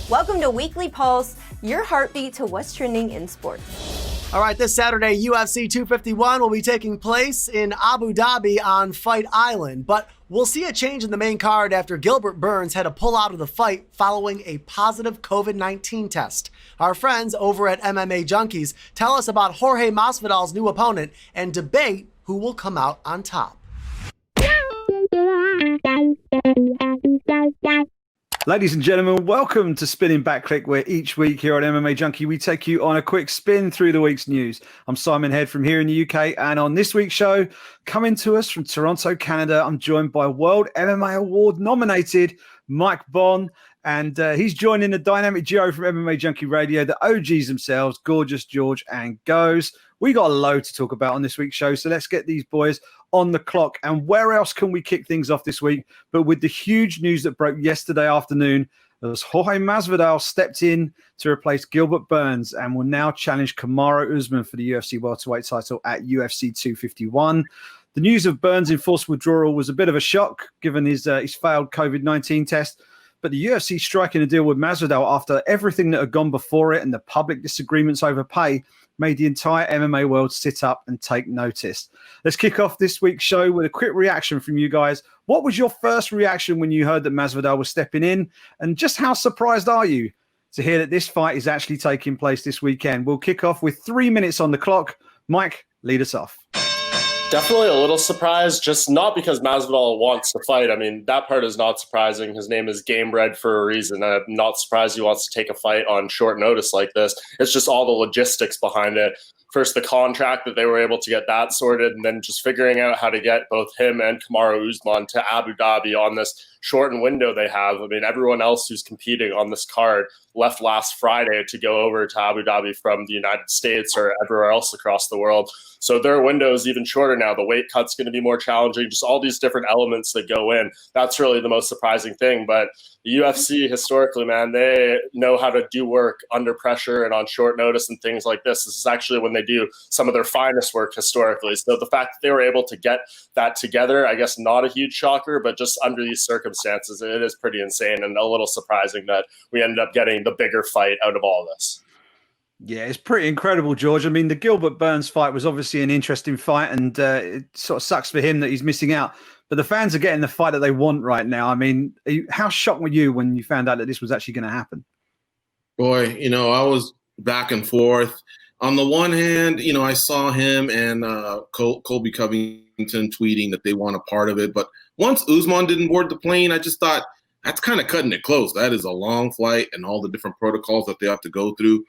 Welcome to Weekly Pulse, your heartbeat to what's trending in sports. All right, this Saturday, UFC 251 will be taking place in Abu Dhabi on Fight Island, but we'll see a change in the main card after Gilbert Burns had to pull out of the fight following a positive COVID-19 test. Our friends over at MMA Junkies tell us about Jorge Masvidal's new opponent and debate who will come out on top. Ladies and gentlemen, welcome to Spinning Back Click, where each week here on MMA Junkie, we take you on a quick spin through the week's news. I'm Simon Head from here in the UK, and on this week's show, coming to us from Toronto, Canada, I'm joined by World MMA Award nominated Mike Bond, and he's joining the dynamic duo from MMA Junkie Radio, the OGs themselves, Gorgeous George and Goes. We got a load to talk about on this week's show, so let's get these boys on the clock. And where else can we kick things off this week but with the huge news that broke yesterday afternoon as Jorge Masvidal stepped in to replace Gilbert Burns and will now challenge Kamaru Usman for the UFC welterweight title at UFC 251. The news of Burns' enforced withdrawal was a bit of a shock given his failed COVID-19 test, but the UFC striking a deal with Masvidal after everything that had gone before it and the public disagreements over pay made the entire MMA world sit up and take notice. Let's kick off this week's show with a quick reaction from you guys. What was your first reaction when you heard that Masvidal was stepping in? And just how surprised are you to hear that this fight is actually taking place this weekend? We'll kick off with 3 minutes on the clock. Mike, lead us off. Definitely a little surprised, just not because Masvidal wants to fight. I mean, that part is not surprising. His name is Game Bred for a reason. I'm not surprised he wants to take a fight on short notice like this. It's just all the logistics behind it. First, the contract that they were able to get that sorted, and then just figuring out how to get both him and Kamaru Usman to Abu Dhabi on this shortened window they have. I mean, everyone else who's competing on this card left last Friday to go over to Abu Dhabi from the United States or everywhere else across the world. So their window is even shorter now. The weight cut's going to be more challenging, just all these different elements that go in. That's really the most surprising thing. But the UFC historically, man, they know how to do work under pressure and on short notice and things like this. This is actually when they do some of their finest work historically. So the fact that they were able to get that together, I guess not a huge shocker, but just under these circumstances, it is pretty insane and a little surprising that we ended up getting the bigger fight out of all this. Yeah, it's pretty incredible, George. I mean, the Gilbert Burns fight was obviously an interesting fight, and it sort of sucks for him that he's missing out. But the fans are getting the fight that they want right now. I mean, how shocked were you when you found out that this was actually going to happen? Boy, I was back and forth. On the one hand, I saw him and Colby Covington tweeting that they want a part of it. But once Usman didn't board the plane, I just thought that's kind of cutting it close. That is a long flight and all the different protocols that they have to go through.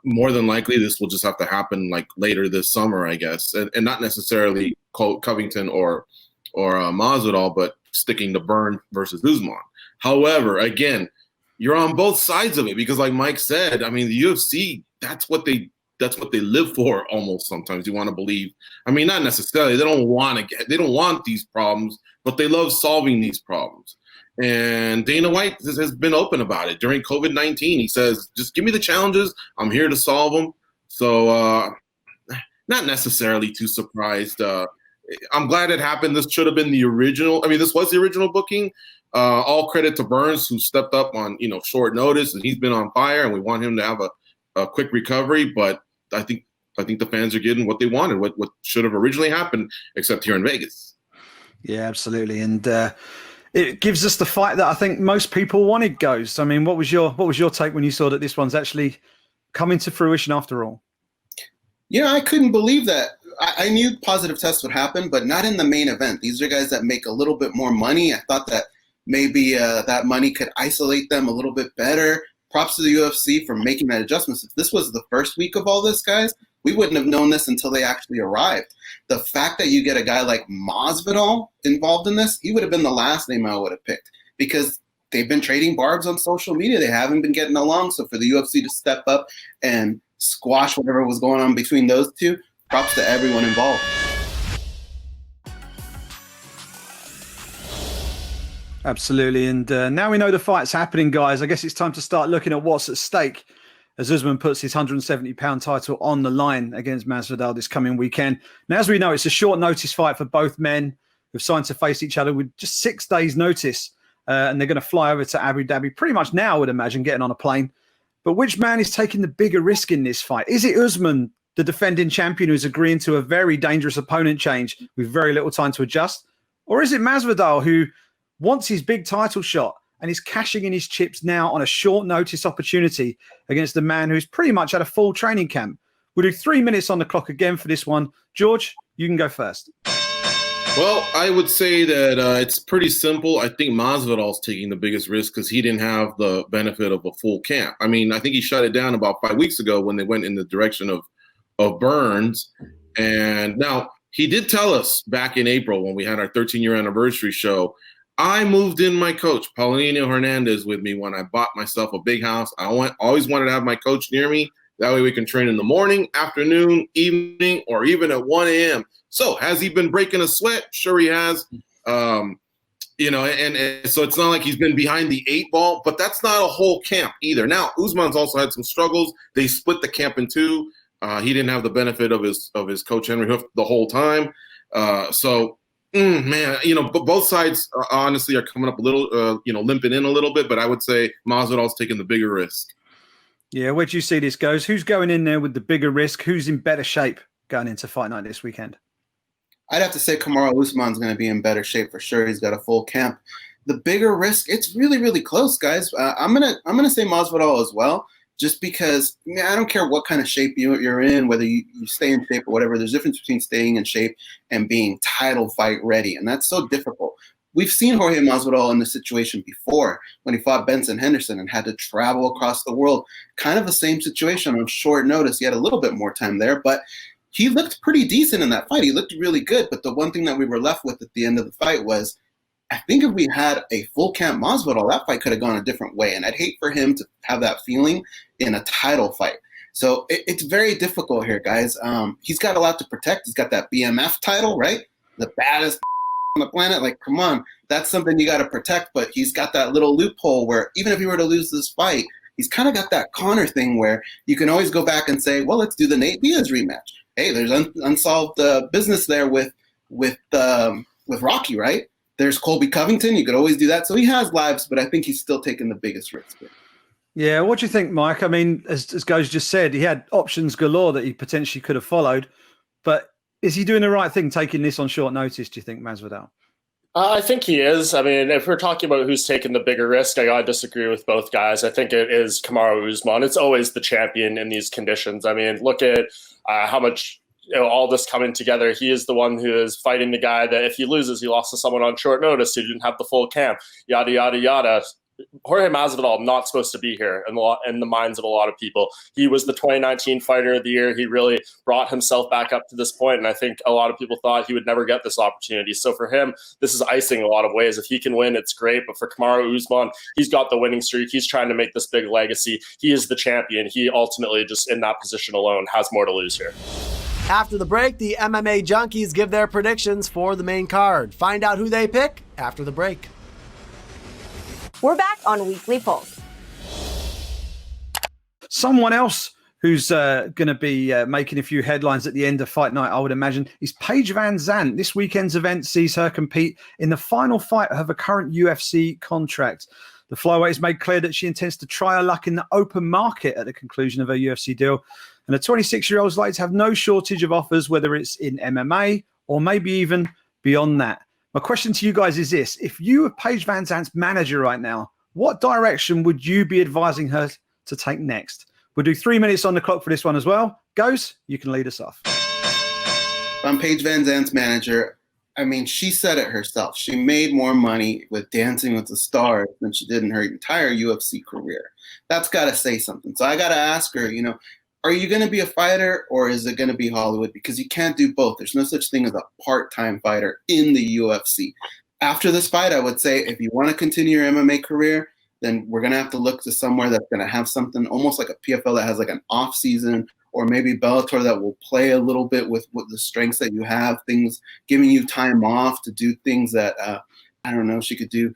More than likely, this will just have to happen like later this summer, I guess, and not necessarily Covington or Masvidal, but sticking to Burns versus Usman. However, again, you're on both sides of it because, like Mike said, I mean, the UFC, that's what they live for. Almost sometimes you want to believe. I mean, not necessarily. They don't want these problems, but they love solving these problems. And Dana White has been open about it. During COVID-19, he says, just give me the challenges. I'm here to solve them. So not necessarily too surprised. I'm glad it happened. This should have been the original. I mean, this was the original booking. All credit to Burns, who stepped up on short notice, and he's been on fire, and we want him to have a quick recovery. But I think the fans are getting what they wanted, what should have originally happened, except here in Vegas. Yeah, absolutely. And it gives us the fight that I think most people wanted, Goes. I mean, what was your take when you saw that this one's actually coming to fruition after all? Yeah, I couldn't believe that. I knew positive tests would happen, but not in the main event. These are guys that make a little bit more money. I thought that maybe that money could isolate them a little bit better. Props to the UFC for making that adjustment. If this was the first week of all this, guys, we wouldn't have known this until they actually arrived. The fact that you get a guy like Masvidal involved in this, he would have been the last name I would have picked because they've been trading barbs on social media. They haven't been getting along. So for the UFC to step up and squash whatever was going on between those two, props to everyone involved. Absolutely. And now we know the fight's happening, guys. I guess it's time to start looking at what's at stake as Usman puts his 170-pound title on the line against Masvidal this coming weekend. Now, as we know, it's a short notice fight for both men who've signed to face each other with just 6 days' notice. and they're going to fly over to Abu Dhabi pretty much now, I would imagine, getting on a plane. But which man is taking the bigger risk in this fight? Is it Usman, the defending champion, who's agreeing to a very dangerous opponent change with very little time to adjust? Or is it Masvidal, who wants his big title shot and is cashing in his chips now on a short notice opportunity against a man who's pretty much had a full training camp? We'll do 3 minutes on the clock again for this one. George, you can go first. Well, I would say that it's pretty simple. I think Masvidal's taking the biggest risk because he didn't have the benefit of a full camp. I mean, I think he shut it down about 5 weeks ago when they went in the direction of Burns. And now he did tell us back in April when we had our 13-year anniversary show, I moved in my coach, Paulinho Hernandez, with me when I bought myself a big house. I always wanted to have my coach near me. That way we can train in the morning, afternoon, evening, or even at 1 a.m. So has he been breaking a sweat? Sure he has. And so it's not like he's been behind the 8 ball, but that's not a whole camp either. Now, Usman's also had some struggles. They split the camp in 2. He didn't have the benefit of his coach, Henry Hoof, the whole time. But both sides honestly are coming up a little, limping in a little bit. But I would say Masvidal's taking the bigger risk. Yeah, where do you see this goes? Who's going in there with the bigger risk? Who's in better shape going into Fight Night this weekend? I'd have to say Kamaru Usman's going to be in better shape for sure. He's got a full camp. The bigger risk, it's really, really close, guys. I'm gonna say Masvidal as well, just because I don't care what kind of shape you're in, whether you stay in shape or whatever. There's a difference between staying in shape and being title fight ready, and that's so difficult. We've seen Jorge Masvidal in this situation before when he fought Benson Henderson and had to travel across the world. Kind of the same situation on short notice. He had a little bit more time there, but he looked pretty decent in that fight. He looked really good, but the one thing that we were left with at the end of the fight was, I think if we had a full camp Masvidal, that fight could have gone a different way, and I'd hate for him to have that feeling in a title fight. So it's very difficult here, guys. He's got a lot to protect. He's got that BMF title, right? The baddest on the planet. Like, come on. That's something you got to protect, but he's got that little loophole where even if he were to lose this fight, he's kind of got that Conor thing where you can always go back and say, well, let's do the Nate Diaz rematch. Hey, there's unsolved business there with Rocky, right? There's Colby Covington. You could always do that. So he has lives, but I think he's still taking the biggest risk here. Yeah, what do you think, Mike? I mean, as Goz just said, he had options galore that he potentially could have followed, but is he doing the right thing taking this on short notice, do you think, Masvidal? I think he is. I mean, if we're talking about who's taking the bigger risk, I gotta disagree with both guys. I think it is Kamaru Usman. It's always the champion in these conditions. I mean, look at how much all this coming together. He is the one who is fighting the guy that if he loses, he lost to someone on short notice who didn't have the full camp. Yada yada yada. Jorge Masvidal not supposed to be here in the minds of a lot of people. He was the 2019 Fighter of the Year. He really brought himself back up to this point, and I think a lot of people thought he would never get this opportunity. So for him, this is icing in a lot of ways. If he can win, it's great. But for Kamaru Usman, he's got the winning streak. He's trying to make this big legacy. He is the champion. He ultimately, just in that position alone, has more to lose here. After the break, the MMA Junkies give their predictions for the main card. Find out who they pick after the break. We're back on Weekly Pulse. Someone else who's going to be making a few headlines at the end of Fight Night, I would imagine, is Paige Van Zandt. This weekend's event sees her compete in the final fight of her current UFC contract. The flyweight has made clear that she intends to try her luck in the open market at the conclusion of her UFC deal. And the 26-year-old is likely to have no shortage of offers, whether it's in MMA or maybe even beyond that. My question to you guys is this. If you were Paige Van Zandt's manager right now, what direction would you be advising her to take next? We'll do 3 minutes on the clock for this one as well. Goz, you can lead us off. I'm Paige Van Zandt's manager. I mean, she said it herself. She made more money with Dancing with the Stars than she did in her entire UFC career. That's got to say something. So I got to ask her, are you going to be a fighter or is it going to be Hollywood? Because you can't do both. There's no such thing as a part-time fighter in the UFC. After this fight, I would say if you want to continue your MMA career, then we're going to have to look to somewhere that's going to have something almost like a PFL that has like an off season, or maybe Bellator that will play a little bit with the strengths that you have, things giving you time off to do things that, I don't know, she could do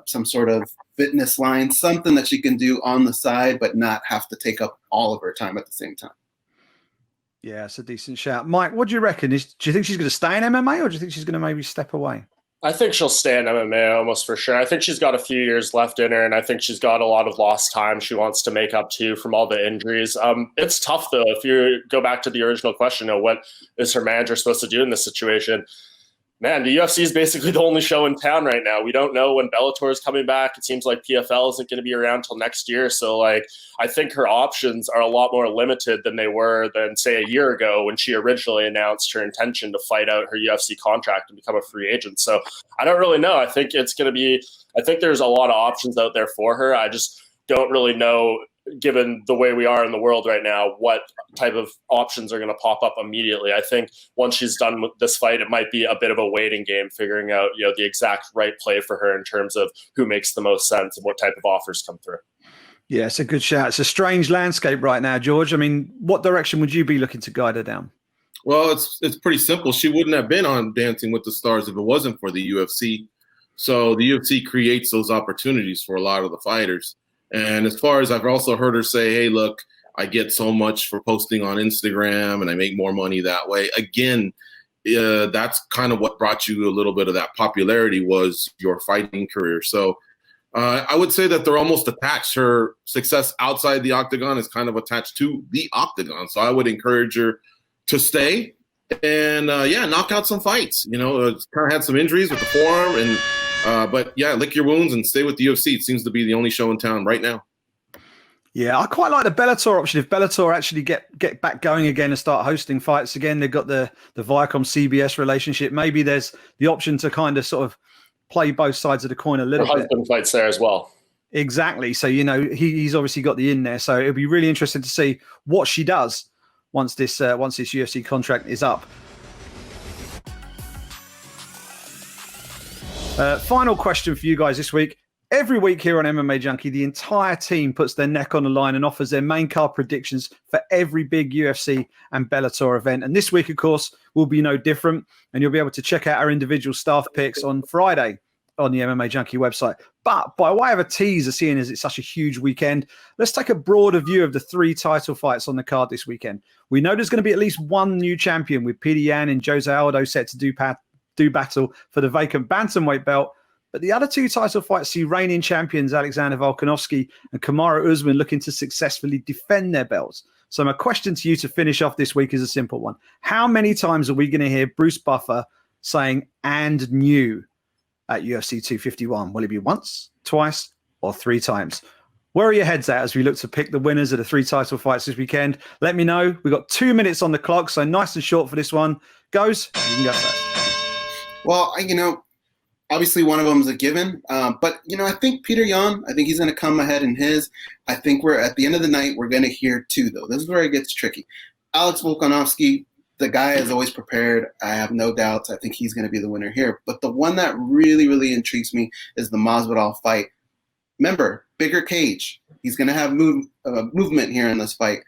some sort of fitness line, something that she can do on the side, but not have to take up all of her time at the same time. Yeah, it's a decent shout. Mike, what do you reckon? Do you think she's going to stay in MMA or do you think she's going to maybe step away? I think she'll stay in MMA almost for sure. I think she's got a few years left in her, and I think she's got a lot of lost time she wants to make up to from all the injuries. It's tough, though. If you go back to the original question, what is her manager supposed to do in this situation? Man, the UFC is basically the only show in town right now. We don't know when Bellator is coming back. It seems like PFL isn't going to be around till next year. So, I think her options are a lot more limited than they were than, say, a year ago when she originally announced her intention to fight out her UFC contract and become a free agent. So, I don't really know. I think there's a lot of options out there for her. I just don't really know, given the way we are in the world right now, what type of options are going to pop up immediately. I think once she's done with this fight, it might be a bit of a waiting game, figuring out, the exact right play for her in terms of who makes the most sense and what type of offers come through. Yeah, it's a good shout. It's a strange landscape right now, George. I mean, what direction would you be looking to guide her down? Well, it's pretty simple. She wouldn't have been on Dancing with the Stars if it wasn't for the UFC. So the UFC creates those opportunities for a lot of the fighters. And as far as I've also heard her say, hey, look, I get so much for posting on Instagram and I make more money that way. Again, that's kind of what brought you a little bit of that popularity was your fighting career. So I would say that they're almost attached. Her success outside the octagon is kind of attached to the octagon. So I would encourage her to stay and, knock out some fights. Kind of had some injuries with the forearm and but yeah, lick your wounds and stay with the UFC. It seems to be the only show in town right now. Yeah, I quite like the Bellator option. If Bellator actually get back going again and start hosting fights again, they've got the Viacom CBS relationship. Maybe there's the option to kind of sort of play both sides of the coin a little bit. Her husband fights there as well. Exactly. So, he's obviously got the in there. So it'll be really interesting to see what she does once this UFC contract is up. Final question for you guys this week. Every week here on MMA Junkie, the entire team puts their neck on the line and offers their main card predictions for every big UFC and Bellator event. And this week, of course, will be no different. And you'll be able to check out our individual staff picks on Friday on the MMA Junkie website. But by way of a teaser, seeing as it's such a huge weekend, let's take a broader view of the 3 title fights on the card this weekend. We know there's going to be at least one new champion, with Peter Yan and Jose Aldo set to do battle for the vacant bantamweight belt. But the other 2 title fights see reigning champions Alexander Volkanovski and Kamaru Usman looking to successfully defend their belts. So my question to you to finish off this week is a simple one. How many times are we going to hear Bruce Buffer saying "and new" at UFC 251? Will it be once, twice, or 3 times? Where are your heads at as we look to pick the winners of the 3 title fights this weekend? Let me know. We've got 2 minutes on the clock, so nice and short for this one. Goes, you can go first. Well, obviously one of them is a given. But I think Peter Yan, I think he's going to come ahead in his. I think we're at the end of the night, we're going to hear 2, though. This is where it gets tricky. Alex Volkanovski, the guy is always prepared. I have no doubts. I think he's going to be the winner here. But the one that really, really intrigues me is the Masvidal fight. Remember, bigger cage. He's going to have movement here in this fight.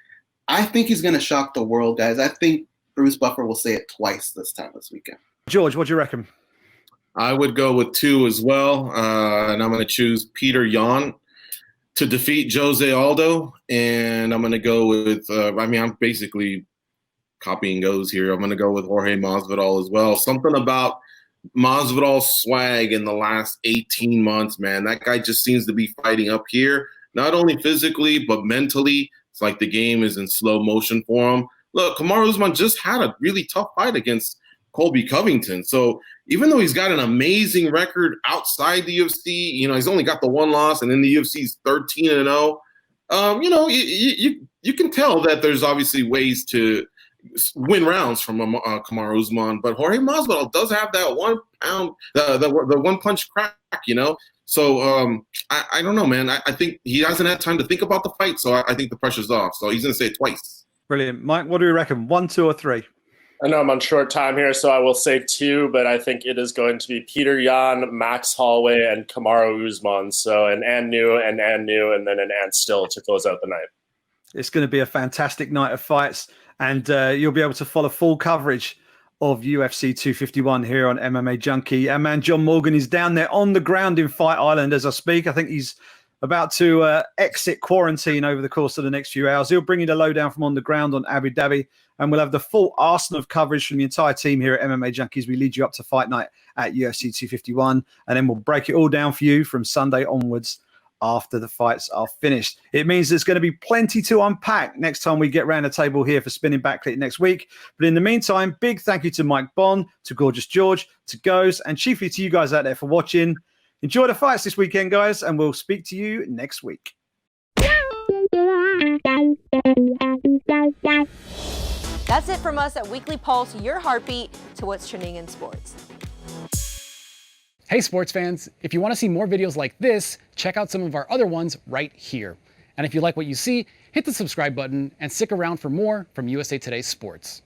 I think he's going to shock the world, guys. I think Bruce Buffer will say it twice this weekend. George, what do you reckon? I would go with 2 as well, and I'm going to choose Peter Yan to defeat Jose Aldo, and I'm going to go with I'm basically copying goes here. I'm going to go with Jorge Masvidal as well. Something about Masvidal's swag in the last 18 months, man. That guy just seems to be fighting up here, not only physically, but mentally. It's like the game is in slow motion for him. Look, Kamaru Usman just had a really tough fight against Colby Covington. So even though he's got an amazing record outside the UFC, he's only got the 1 loss, and in the UFC's 13-0. You can tell that there's obviously ways to win rounds from Kamaru Usman, but Jorge Masvidal does have that 1 pound, the 1 punch crack, So I don't know, man. I think he hasn't had time to think about the fight, so I think the pressure's off. So he's going to say it twice. Brilliant. Mike, what do you reckon? 1, 2, or 3? I know I'm on short time here, so I will say 2, but I think it is going to be Peter Yan, Max Holloway, and Kamaru Usman. So an and new, and then an and still to close out the night. It's going to be a fantastic night of fights, and you'll be able to follow full coverage of UFC 251 here on MMA Junkie. Our man John Morgan is down there on the ground in Fight Island as I speak. I think he's about to exit quarantine over the course of the next few hours. He'll bring you the lowdown from on the ground on Abu Dhabi, and we'll have the full arsenal of coverage from the entire team here at MMA Junkies. We lead you up to fight night at UFC 251, and then we'll break it all down for you from Sunday onwards after the fights are finished. It means there's going to be plenty to unpack next time we get round the table here for Spinning Back Click next week. But in the meantime, big thank you to Mike Bond, to Gorgeous George, to Goes, and chiefly to you guys out there for watching. Enjoy the fights this weekend, guys, and we'll speak to you next week. That's it from us at Weekly Pulse, your heartbeat to what's trending in sports. Hey sports fans, if you want to see more videos like this, check out some of our other ones right here. And if you like what you see, hit the subscribe button and stick around for more from USA Today Sports.